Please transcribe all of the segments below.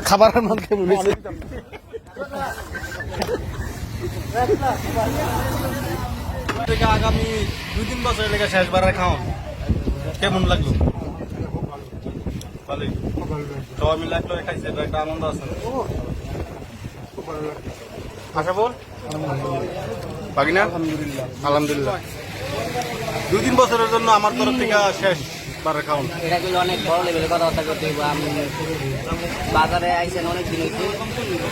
খাবারের মান কেমন হয়েছে? আগামী 2-3 বছরের লেগে শেষবারের খাওয়া কেমন লাগলো? ভালোই, সবাই মিলে একটু খাইছে, একটা আনন্দ আছে। আশা বল বাগিনা আলহামদুলিল্লাহ 2-3 বছরের জন্য আমার তরফ থেকে শেষ বারের খাওয়া। এটা কিন্তু অনেক বড় লেভেলের কথাবার্তা করতে হইব। আমি বাজারে আইসেন অনেক দিন হয়েছে,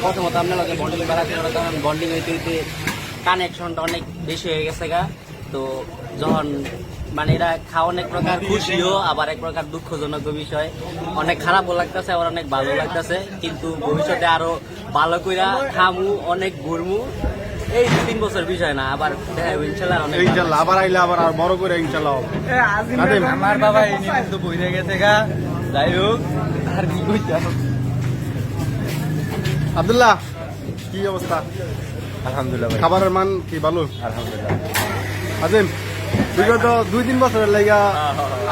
প্রথমত আপনার লগে বন্ডিং বাড়াতে হবে, কারণ বন্ডিং হইতে হইতে কানেকশনটা অনেক বেশি হয়ে গেছে গা। তো যখন মানে এরা খাওয়ান এক প্রকার খুশিও, আবার এক প্রকার দুঃখজনক বিষয়। অনেক খারাপও লাগতেছে, আবার অনেক ভালো লাগতেছে, কিন্তু ভবিষ্যতে আরো ভালো কইরা খামু, অনেক ঘুরমু। এই 2-3 বছর বিষয় না, আবার ইনশাল্লাহ অনেক ইনশাল্লাহ আবার আইলে আবার আর বড় করে ইনশাল্লাহ। আমার বাবা এই নিয়ে তো বইরে গেছে গা, যাই হোক আর কি কইতাম। আব্দুল্লাহ কি অবস্থা? আলহামদুলিল্লাহ ভাই, খাবারের মান কি ভালো? আলহামদুলিল্লাহ। আজিম বিগত 2-3 বছরের লাইগা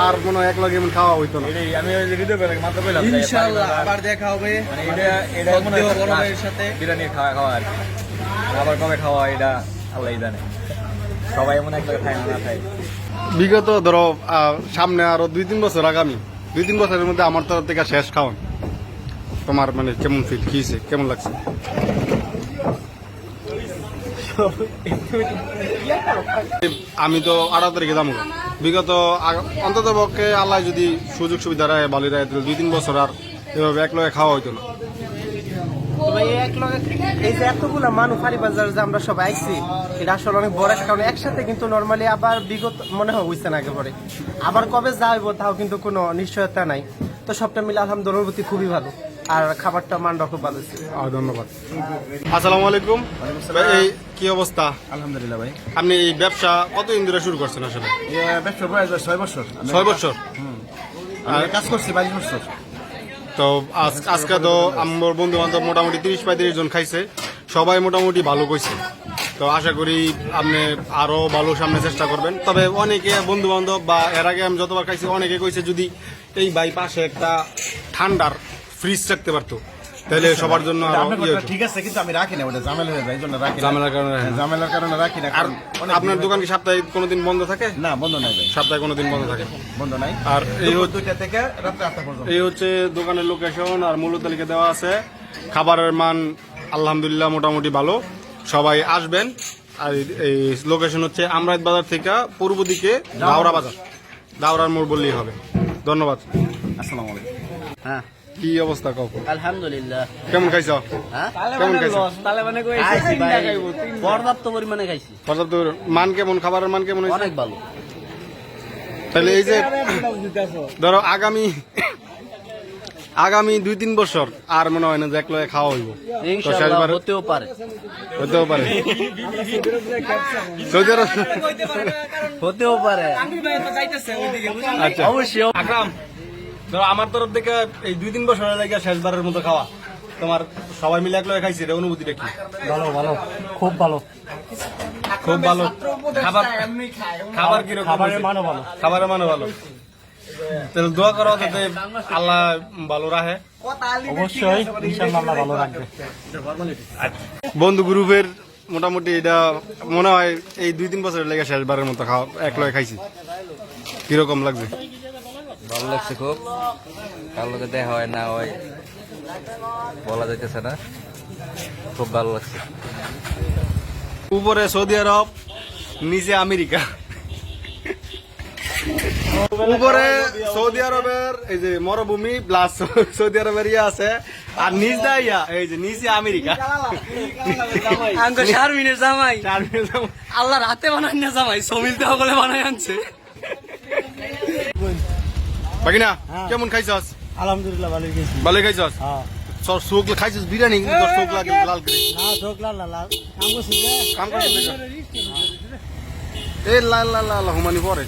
আর মনে হয় এক লগে এমন খাওয়া হইতো না। আমি ওই যে হৃদয় করে মাত্র কইলাম ইনশাআল্লাহ আবার দেখা হবে। মানে এটা মনে হয় বড় ভাইয়ের সাথে বিরিয়ানি খাওয়া আর কি। আবার কবে খাওয়া এটা আল্লাহই জানে, সবাই এমন একটা খায় না খায়। বিগত ধরো সামনে আরো 2-3 বছর আগামী 2-3 বছরের মধ্যে আমার তরফ থেকে শেষ খাওয়ান, তোমার মানে কেমন ফিল কি হয়েছে, কেমন লাগছে? আমি তো 18 তারিখে যাবো। বিগত অন্তত পক্ষে আল্লাহ যদি সুযোগ সুবিধা রায় বালি রায় 2-3 বছর আর এভাবে এক লগে খাওয়া হইতো না। এই যে এতগুলা মানুষ বাজার যে আমরা সবাই আইছি, এটা আসলে অনেক বড় একটা, কারণ একসাথে কিন্তু নর্মালি আবার বিগত মনে হয় হইছে না একেবারে। আবার কবে যাইব তাও কিন্তু কোনো নিশ্চয়তা নাই। তো সবটা মিলে আলহামদুলিল্লাহ অনুভূতি খুবই ভালো, আর খাবারটা মানটা খুব ভালো ছিল। ধন্যবাদ। আসসালামু আলাইকুম ভাই, এই কি অবস্থা? আলহামদুলিল্লাহ ভাই। আপনি এই ব্যবসা কতদিন ধরে শুরু করছেন? আসলে ব্যবসা প্রায় 6 বছর। 6 বছর আর কাজ করছি 22 বছর। তো আজকে তো আমার বন্ধু বান্ধব মোটামুটি 30-35 জন খাইছে, সবাই মোটামুটি ভালো কইছে। তো আশা করি আপনি আরো ভালো সামনে চেষ্টা করবেন। তবে অনেকে বন্ধু বান্ধব বা এর আগে আমি যতবার খাইছি অনেকে কইছে যদি এই বাই পাশে একটা ঠান্ডার ফ্রিজ রাখতে পারতো তাহলে সবার জন্য আরো ইয়ে হতো। ঠিক আছে, কিন্তু আমি রাখি না, ওটা ঝামেলা হয়ে যায়, এই জন্য রাখি না। ঝামেলার কারণে ঝামেলার কারণে রাখি না। আর আপনার দোকান কি সপ্তাহে কোনোদিন বন্ধ থাকে? না, বন্ধ নাই ভাই, সপ্তাহে কোনোদিন বন্ধ থাকে বন্ধ নাই। আর এই 2টা থেকে রাত 8টা পর্যন্ত। এই হচ্ছে দোকানের লোকেশন আর মূল্য তালিকা দেওয়া আছে। খাবারের মান আলহামদুলিল্লাহ মোটামুটি ভালো, সবাই আসবেন। আর এই লোকেশন হচ্ছে আমরাইত বাজার থেকে পূর্ব দিকে দাওরা বাজার, দাওরার মোড় বললেই হবে। ধন্যবাদ। আসসালামু আলাইকুম। হ্যাঁ কি অবস্থা কাউ? আলহামদুলিল্লাহ। কেমন খাইছ? হ্যাঁ কেমন খাইছ? খাইছি ভাই, পর্যাপ্ত পরিমাণে খাইছি, পর্যাপ্ত মান কেমন? খাবারের মান কেমন হয়েছে? অনেক ভালো। তাহলে এই যে ধরো আগামী 2-3 বছর আর মনে হয় না যে এক লগে খাওয়া হইব। ইনশাআল্লাহ হতেও পারে, হতেও পারে। সৌদি আরব হতেও পারে। আচ্ছা অবশ্যই। আকরাম, ধরো আমার তরফ থেকে এই 2-3 বছরের লাগে শেষবারের মতো খাওয়া, তোমার সবাই মিলে এক লগে খাইছি, এটা অনুভূতিটা কি? ভালো ভালো, খুব ভালো, খুব ভালো। খাবার কিরকম? খাবারের মানও ভালো। খাবারের মানও ভালো। তাহলে দোয়া করো যাতে আল্লাহ ভালো রাখে। অবশ্যই ইনশাআল্লাহ আল্লাহ ভালো রাখবে। বন্ধু গ্রুপের মোটামুটি এটা মনে হয় এই 2-3 বছরের লেগে শেষবারের মতো খাওয়া এক লগে খাইছি। কিরকম লাগছে? ভালো লাগছে খুব, কার লোকে দেখা হয় না হয় বলা যাইতেছে না, খুব ভালো লাগছে। উপরে সৌদি আরব, নিচে আমেরিকা। উপরে সৌদি আরবের এই যে মরুভূমি প্লাস সৌদি আরবের ইয়ে আছে, আর নিচ দাইয়া এই যে নিচে আমেরিকা। শারমিনের জামাই আল্লাহ রাতে বানাই না, জামাই সমিল তো সকলে বানাই আনছে। বাকি না কেমন খাইছস? আলহামদুলিল্লাহ ভালো গেছি। ভালো খাইছস? হ্যাঁ চোখ খাইছস বিরিয়ানি, কিন্তু তোর চোখ লাগে লাল করে। না, চোখ লাল লাল কাম করছিস কাম করে এই লাল লাল লাল হুমানি পরে